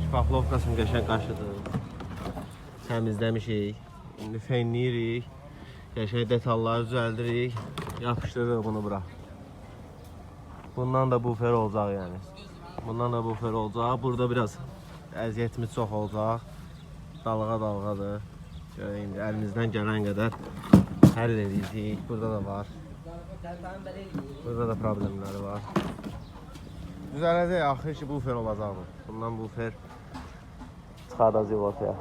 Şpaflovkasını qəşəng qaşıdıq. Təmizləmişik. İndi fenləyirik. Qəşəng detalları düzəldirik. Yapışdırırıq bunu bura. Bundan da bufer olacaq yəni. Bundan da bufer olacaq. Burada biraz əziyyətimiz çox olacaq. Dalğa-dalğadır. İndi əlimizdən gələn qədər həll edirik. Burada da var. Burada da problemləri var. Düzələcək, axır ki bufer olacaq bu. Bundan bufer çıxardacaq ortaya.